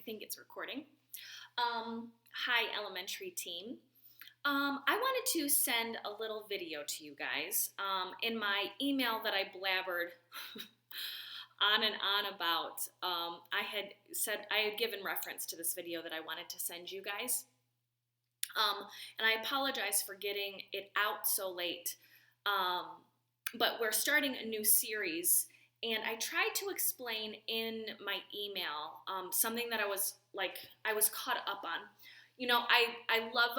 think it's recording. Hi, elementary team. I wanted to send a little video to you guys. In my email that I blabbered on and on about, I had given reference to this video that I wanted to send you guys. And I apologize for getting it out so late. But we're starting a new series, and I tried to explain in my email something that I was caught up on. You know, I love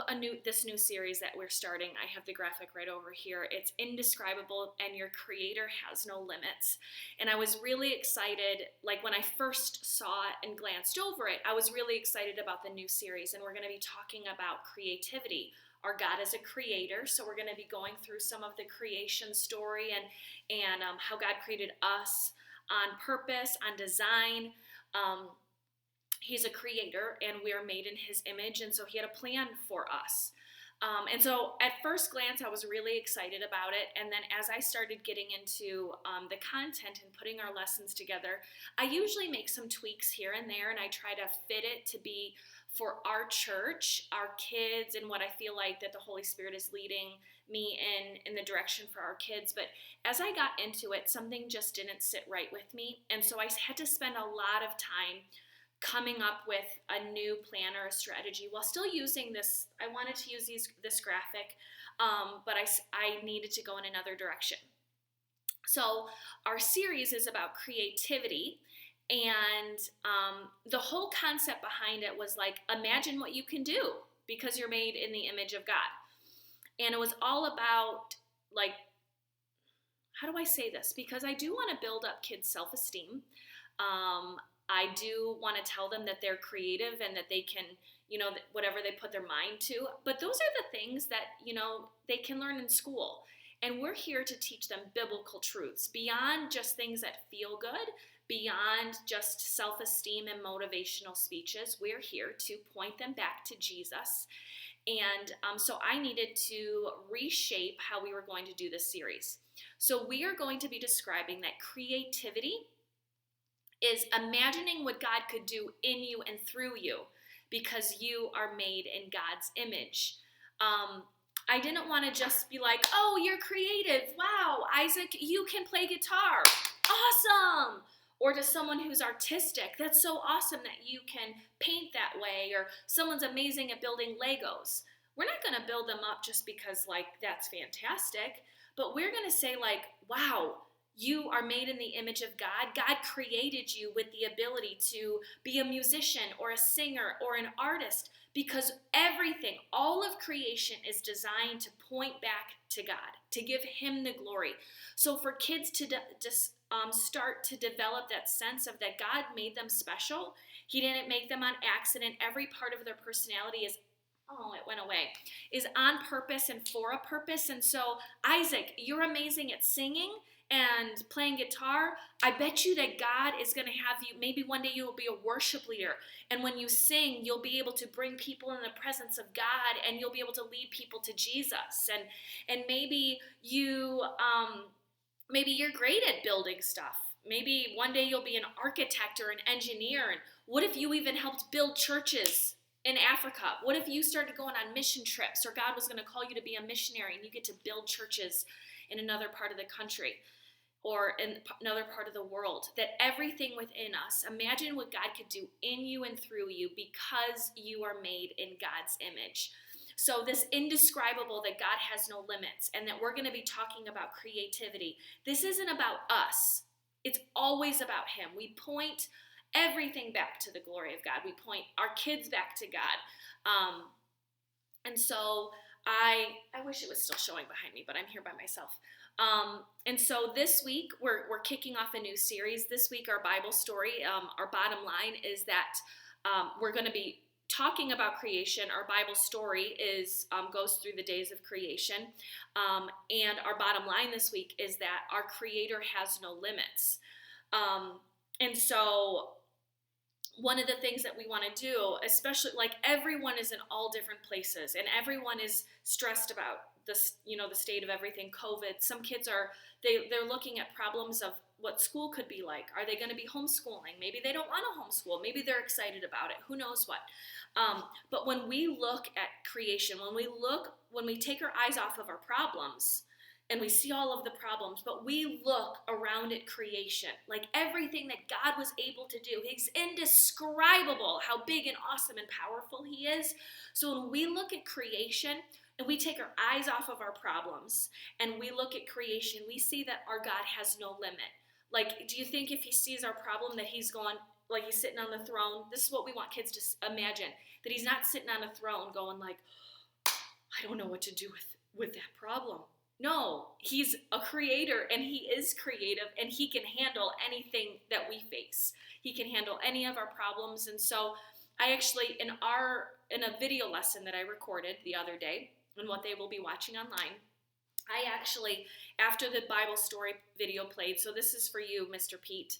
this new series that we're starting. I have the graphic right over here. It's Indescribable, and your creator has no limits. And I was really excited, like when I first saw it and glanced over it, I was really excited about the new series, and we're going to be talking about creativity. Our God is a creator, so we're going to be going through some of the creation story and how God created us on purpose, on design. He's a creator, and we are made in his image, and so he had a plan for us. And so at first glance, I was really excited about it, and then as I started getting into the content and putting our lessons together, I usually make some tweaks here and there, and I try to fit it to be for our church, our kids, and what I feel like that the Holy Spirit is leading me in the direction for our kids. But as I got into it, something just didn't sit right with me, and so I had to spend a lot of time coming up with a new plan or a strategy while still using this. I wanted to use this graphic, but I needed to go in another direction. So our series is about creativity, and the whole concept behind it was like, imagine what you can do because you're made in the image of God. And it was all about, like, how do I say this? Because I do want to build up kids' self-esteem. I do want to tell them that they're creative and that they can, whatever they put their mind to. But those are the things that, they can learn in school. And we're here to teach them biblical truths beyond just things that feel good, beyond just self-esteem and motivational speeches. We're here to point them back to Jesus. And so I needed to reshape how we were going to do this series. So we are going to be describing that creativity is imagining what God could do in you and through you because you are made in God's image. I didn't want to just be like, oh, you're creative. Wow, Isaac, you can play guitar. Awesome. Or to someone who's artistic, that's so awesome that you can paint that way. Or someone's amazing at building Legos. We're not going to build them up just because, that's fantastic. But we're going to say, wow, you are made in the image of God. God created you with the ability to be a musician or a singer or an artist because everything, all of creation is designed to point back to God, to give him the glory. So for kids to start to develop that sense of that God made them special, he didn't make them on accident. Every part of their personality is on purpose and for a purpose. And so, Isaac, you're amazing at singing and playing guitar. I bet you that God is going to have you, maybe one day you'll be a worship leader. And when you sing, you'll be able to bring people in the presence of God and you'll be able to lead people to Jesus. And maybe you're great at building stuff. Maybe one day you'll be an architect or an engineer. And what if you even helped build churches in Africa? What if you started going on mission trips, or God was going to call you to be a missionary and you get to build churches in another part of the country or in another part of the world? That everything within us, imagine what God could do in you and through you because you are made in God's image. So this indescribable, that God has no limits, and that we're going to be talking about creativity. This isn't about us. It's always about him. We point everything back to the glory of God. We point our kids back to God. And so I wish it was still showing behind me, but I'm here by myself. And so this week, we're kicking off a new series. This week, our Bible story, our bottom line is that we're going to be talking about creation. Our Bible story goes through the days of creation. And our bottom line this week is that our Creator has no limits. And so one of the things that we want to do, especially everyone is in all different places and everyone is stressed about the state of everything, COVID. Some kids they're looking at problems of what school could be like. Are they going to be homeschooling? Maybe they don't want to homeschool. Maybe they're excited about it. Who knows what? But when we look at creation, when we take our eyes off of our problems and we see all of the problems, but we look around at creation, like everything that God was able to do. He's indescribable how big and awesome and powerful he is. So when we look at creation and we take our eyes off of our problems and we look at creation, we see that our God has no limit. Like, do you think if he sees our problem that he's going, like he's sitting on the throne? This is what we want kids to imagine, that he's not sitting on a throne going like, I don't know what to do with that problem. No, he's a creator and he is creative and he can handle anything that we face. He can handle any of our problems. And so I actually, in a video lesson that I recorded the other day and what they will be watching online, I actually, after the Bible story video played, so this is for you, Mr. Pete,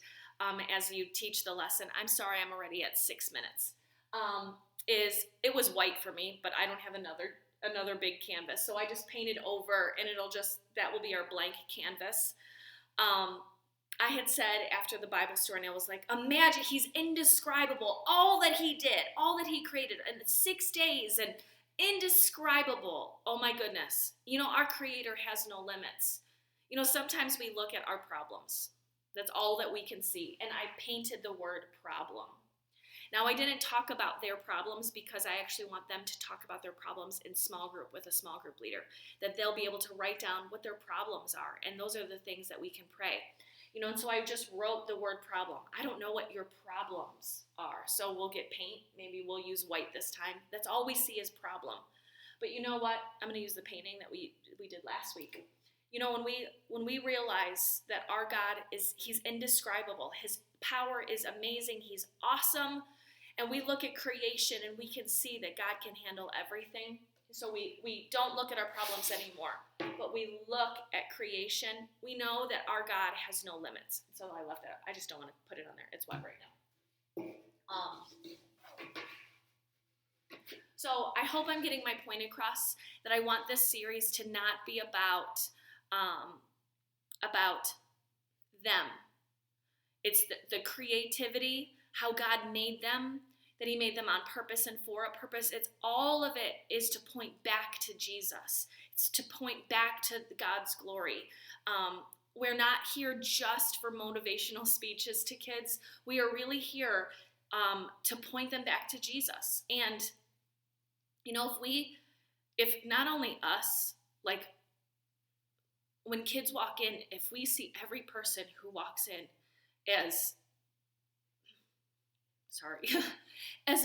as you teach the lesson. I'm sorry, I'm already at 6 minutes. It was white for me, but I don't have another big canvas. So I just painted over and that will be our blank canvas. I had said after the Bible story, and I was like, imagine, he's indescribable. All that he did, all that he created in 6 days, and indescribable. Oh my goodness. Our creator has no limits. Sometimes we look at our problems. That's all that we can see. And I painted the word problem. Now, I didn't talk about their problems because I actually want them to talk about their problems in small group with a small group leader, that they'll be able to write down what their problems are. And those are the things that we can pray. And so I just wrote the word problem. I don't know what your problems are. So we'll get paint. Maybe we'll use white this time. That's all we see is problem. But you know what? I'm going to use the painting that we did last week. When we realize that our God he's indescribable. His power is amazing. He's awesome. And we look at creation and we can see that God can handle everything. So we don't look at our problems anymore, but we look at creation. We know that our God has no limits. So I left that up. I just don't want to put it on there. It's wet right now. So I hope I'm getting my point across, that I want this series to not be about them. It's the creativity, how God made them, that he made them on purpose and for a purpose. It's all of it is to point back to Jesus. It's to point back to God's glory. We're not here just for motivational speeches to kids. We are really here to point them back to Jesus. And, if not only us, like when kids walk in, if we see every person who walks in as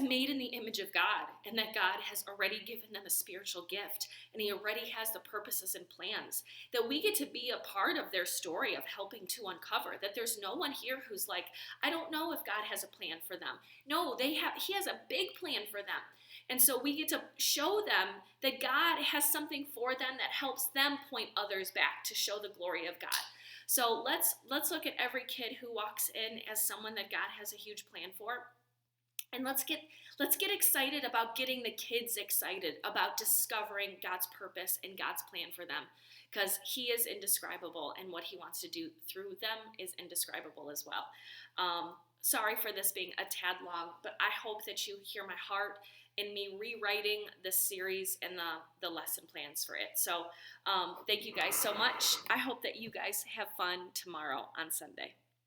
made in the image of God, and that God has already given them a spiritual gift, and he already has the purposes and plans, that we get to be a part of their story of helping to uncover, that there's no one here who's like, I don't know if God has a plan for them. No, he has a big plan for them. And so we get to show them that God has something for them that helps them point others back to show the glory of God. So let's look at every kid who walks in as someone that God has a huge plan for. And let's get excited about getting the kids excited about discovering God's purpose and God's plan for them, because he is indescribable and what he wants to do through them is indescribable as well. Sorry for this being a tad long, but I hope that you hear my heart in me rewriting this series and the lesson plans for it. So thank you guys so much. I hope that you guys have fun tomorrow on Sunday.